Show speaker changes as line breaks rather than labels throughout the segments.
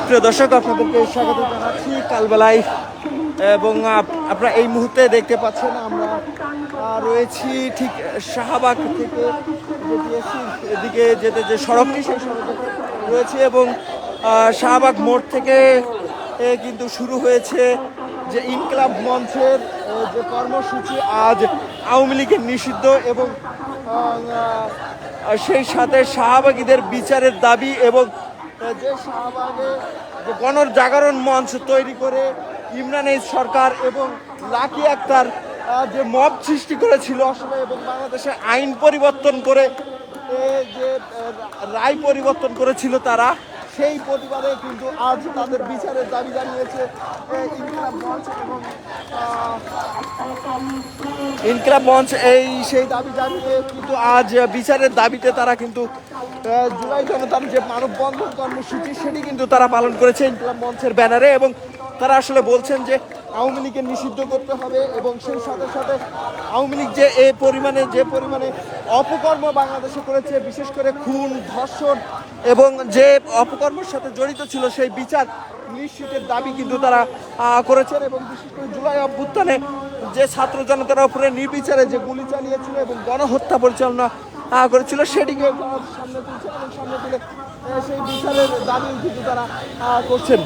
প্রিয় দর্শক, আপনাদেরকে স্বাগত জানাচ্ছি কালবেলায়। এবং আপনারা এই মুহূর্তে দেখতে পাচ্ছেন আমরা রয়েছি ঠিক শাহবাগ থেকে যে টিএসসির এদিকে যেতে যে সড়কটি, সেই সড়কে রয়েছে। এবং শাহবাগ মোড় থেকে কিন্তু শুরু হয়েছে যে ইনকিলাব মঞ্চের যে কর্মসূচি। আজ আওয়ামী লীগের নিষিদ্ধ এবং সেই সাথে শাহবাগীদের বিচারের দাবি এবং যে শাহবাগে যে গণজাগরণ মঞ্চ তৈরি করে ইমরান সরকার এবং লাকি আক্তার যে মব সৃষ্টি করেছিল আসলে, এবং বাংলাদেশে আইন পরিবর্তন করে যে রায় পরিবর্তন করেছিল তারা, সেই প্রতিবাদে কিন্তু আজ তাদের বিচারের দাবি জানিয়েছে ইনকিলাব মঞ্চ। এবং ইনকিলাব মঞ্চ সেই দাবি জানিয়ে কিন্তু আজ বিচারের দাবিতে তারা কিন্তু জুলাই জনতার যে মানববন্ধন কর্মসূচি সেটি কিন্তু তারা পালন করেছে ইনকিলাব মঞ্চের ব্যানারে। এবং তারা আসলে বলছেন যে আওয়ামী লীগের নিষিদ্ধ করতে হবে এবং সেই সাথে সাথে আওয়ামী লীগ যে যে পরিমাণে অপকর্ম বাংলাদেশে করেছে, বিশেষ করে খুন, ধর্ষণ এবং যে অপকর্মের সাথে জড়িত ছিল সেই বিচার নিশ্চিতের দাবি কিন্তু তারা করেছেন। এবং বিশেষ করে জুলাই অভ্যুত্থানে যে ছাত্র জনতার উপরে নির্বিচারে যে গুলি চালিয়েছিল এবং গণহত্যা পরিচালনা করেছিল সেটিকে সামনে তুলছেন এবং সামনে তুলে সেই বিচারের দাবি কিন্তু তারা করছেন।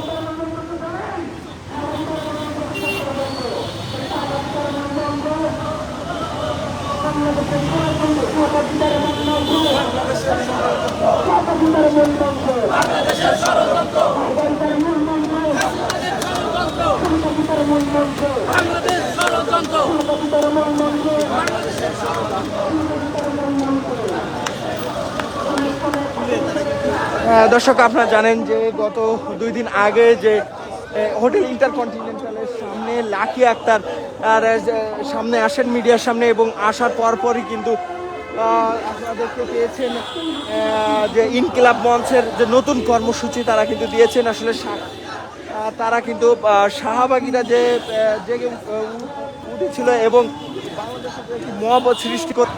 দর্শক, আপনারা জানেন যে গত 2 দিন আগে যে হোটেল ইন্টারকন্টিনেন্টালের সামনে লাকি আক্তার সামনে আসেন মিডিয়ার সামনে, এবং আসার পরপরই কিন্তু আপনারা দেখতে পেয়েছেন যে ইনকিলাব মঞ্চের যে নতুন কর্মসূচি তারা কিন্তু দিয়েছেন। আসলে তারা কিন্তু শাহবাগীরা যে জেগে উঠেছিল এবং বাংলাদেশে একটি মব সৃষ্টি করে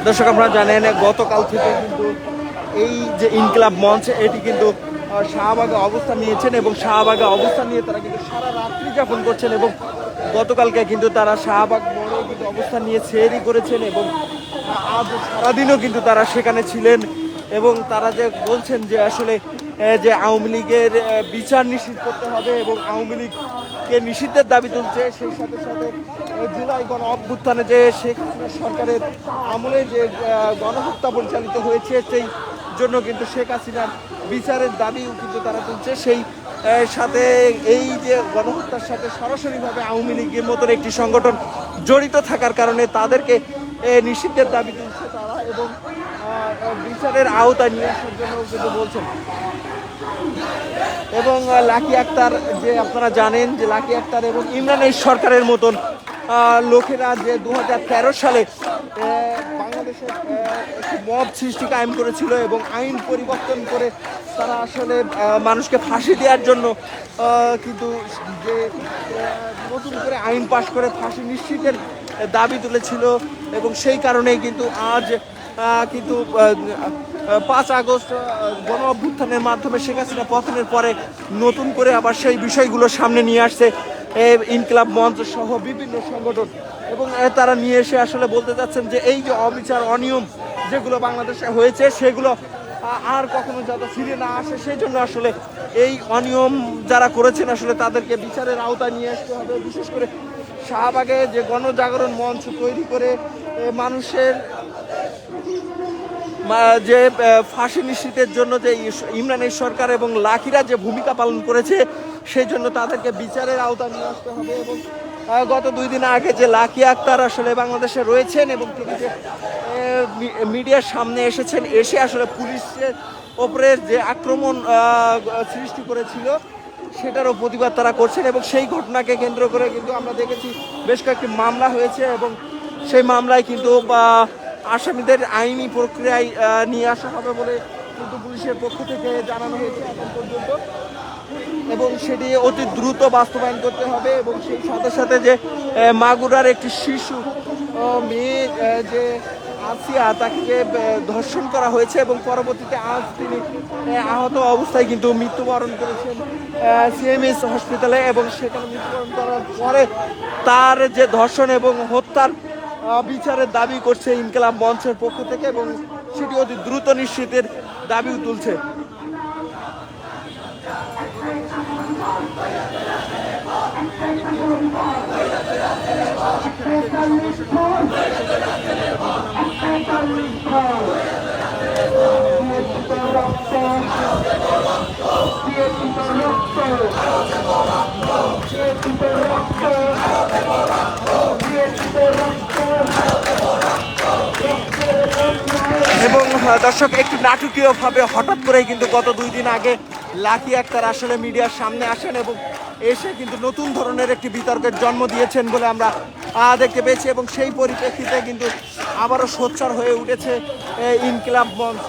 দর্শক, আপনারা জানেন গতকাল থেকে কিন্তু এই যে ইনকিলাব মঞ্চ এটি কিন্তু শাহবাগে অবস্থান নিয়েছেন এবং শাহবাগে অবস্থান নিয়ে তারা কিন্তু সারা রাত্রি যাপন করছেন। এবং গতকালকে কিন্তু তারা শাহবাগ মোড়ে কিন্তু অবস্থান নিয়ে সেহরি করেছেন এবং আজ সারাদিনও কিন্তু তারা সেখানে ছিলেন। এবং তারা যে বলছেন যে আসলে যে আওয়ামী লীগের বিচার নিশ্চিত করতে হবে এবং আওয়ামী লীগকে নিষিদ্ধের দাবি তুলছে। সেই সাথে সাথে জুলাই গণ অভ্যুত্থানে যে শেখ হাসিনা সরকারের আমলে যে গণহত্যা পরিচালিত হয়েছে, সেই জন্য কিন্তু শেখ হাসিনার বিচারের দাবিও কিন্তু তারা তুলছে। সেই সাথে এই যে গণহত্যার সাথে সরাসরিভাবে আওয়ামী লীগের মতন একটি সংগঠন জড়িত থাকার কারণে তাদেরকে নিষিদ্ধের দাবি তুলছে তারা এবং বিচারের আওতায় নিয়ে আসার জন্য কিন্তু বলছেন। এবং লাকি আক্তার, যে আপনারা জানেন যে লাকি আক্তার এবং ইমরান সরকারের মতন লোকেরা যে 2013 সালে বাংলাদেশের একটি মব সৃষ্টি কায়েম করেছিল এবং আইন পরিবর্তন করে তারা আসলে মানুষকে ফাঁসি দেওয়ার জন্য কিন্তু যে নতুন করে আইন পাশ করে ফাঁসি নিশ্চিতের দাবি তুলেছিল। এবং সেই কারণেই কিন্তু আজ কিন্তু 5 আগস্ট গণ অভ্যুত্থানের মাধ্যমে শেখ হাসিনা পতনের পরে নতুন করে আবার সেই বিষয়গুলো সামনে নিয়ে আসছে ইনকিলাব মঞ্চ সহ বিভিন্ন সংগঠন। এবং তারা নিয়ে এসে আসলে বলতে চাচ্ছেন যে এই যে অবিচার, অনিয়ম যেগুলো বাংলাদেশে হয়েছে সেগুলো আর কখনো যাতে ফিরে না আসে, সেই জন্য আসলে এই অনিয়ম যারা করেছেন আসলে তাদেরকে বিচারের আওতায় নিয়ে আসতে হবে। বিশেষ করে শাহবাগে যে গণজাগরণ মঞ্চ তৈরি করে মানুষের যে ফাঁসি নিশ্চিতের জন্য যে ইমরান সরকার এবং লাকিরা যে ভূমিকা পালন করেছে, সেই জন্য তাদেরকে বিচারের আওতায় নিয়ে আসতে হবে। এবং গত 2 দিন আগে যে লাকি আক্তার আসলে বাংলাদেশে রয়েছেন এবং তিনি যে মিডিয়ার সামনে এসেছেন, এসে আসলে পুলিশের ওপরে যে আক্রমণ সৃষ্টি করেছিল সেটারও প্রতিবাদ তারা করছেন এবং সেই ঘটনাকে কেন্দ্র করে কিন্তু আমরা দেখেছি বেশ কয়েকটি মামলা হয়েছে এবং সেই মামলায় কিন্তু আসামিদের আইনি প্রক্রিয়ায় নিয়ে আসা হবে বলে কিন্তু পুলিশের পক্ষ থেকে জানানো হয়েছে এখন পর্যন্ত এবং সেটি অতি দ্রুত বাস্তবায়ন করতে হবে এবং সেই সাথে সাথে যে মাগুরার একটি শিশু মেয়ে যে আসিয়া তাকে ধর্ষণ করা হয়েছে এবং পরবর্তীতে আজ তিনি আহত অবস্থায় কিন্তু মৃত্যুবরণ করেছেন সিএমএস হসপিটালে এবং সেখানে মৃত্যুবরণ করার পরে তার যে ধর্ষণ এবং হত্যার বিচারের দাবি করছে ইনকিলাব মঞ্চের পক্ষ থেকে এবং সেটি অতি দ্রুত নিশ্চিতের দাবিও তুলছে। এবং দর্শক একটু নাটকীয়ভাবে হঠাৎ করেই কিন্তু গত 2 দিন আগে লাকি আক্তার আসলে মিডিয়ার সামনে আসেন এবং এসে কিন্তু নতুন ধরনের একটি বিতর্কের জন্ম দিয়েছেন বলে আমরা দেখতে পেয়েছি এবং সেই পরিপ্রেক্ষিতে কিন্তু আবারও সোচ্চার হয়ে উঠেছে ইনকিলাব মঞ্চ।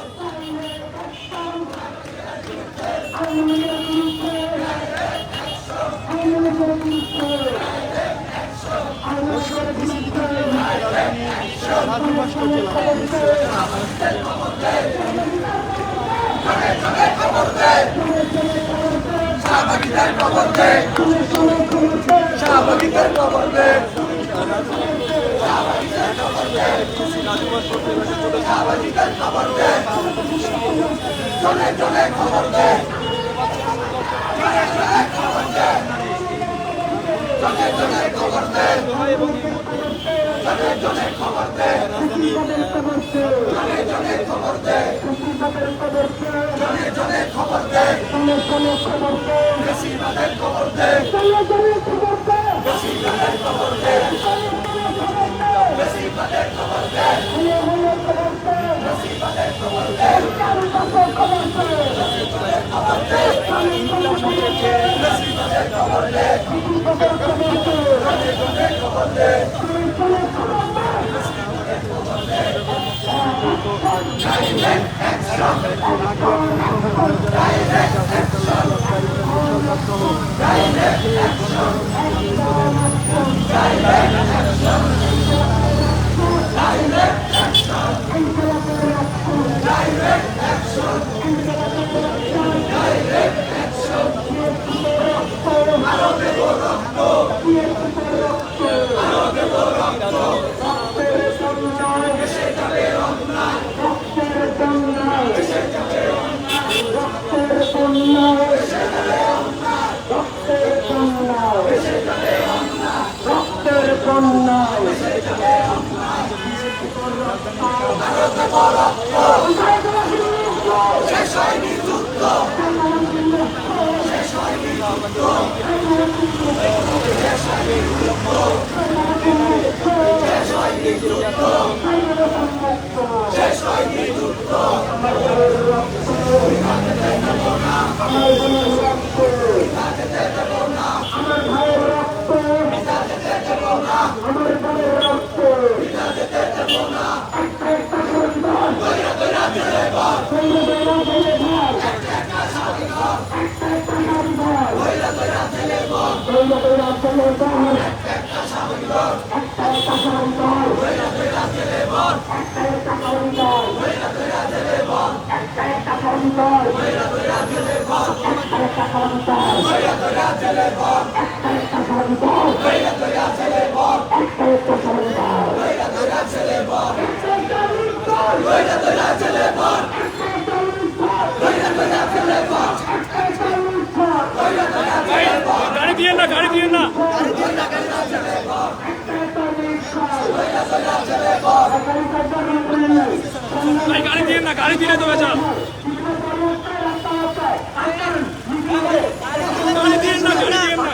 গাড়ি দিয়ে তো বেচা গাড়ি দিয়ে না গাড়ি দিয়ে না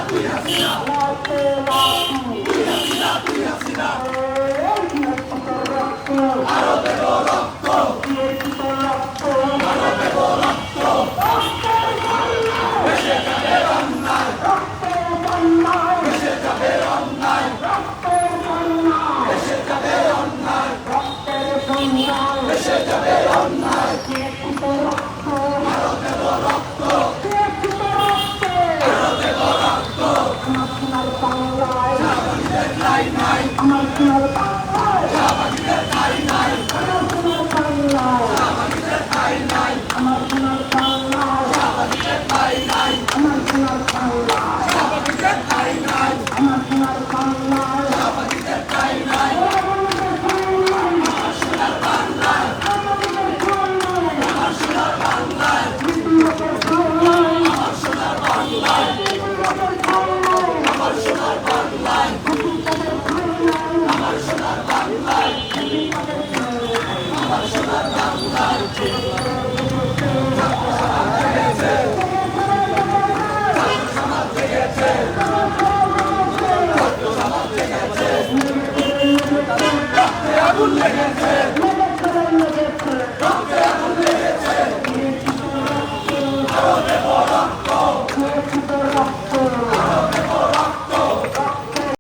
Hasina,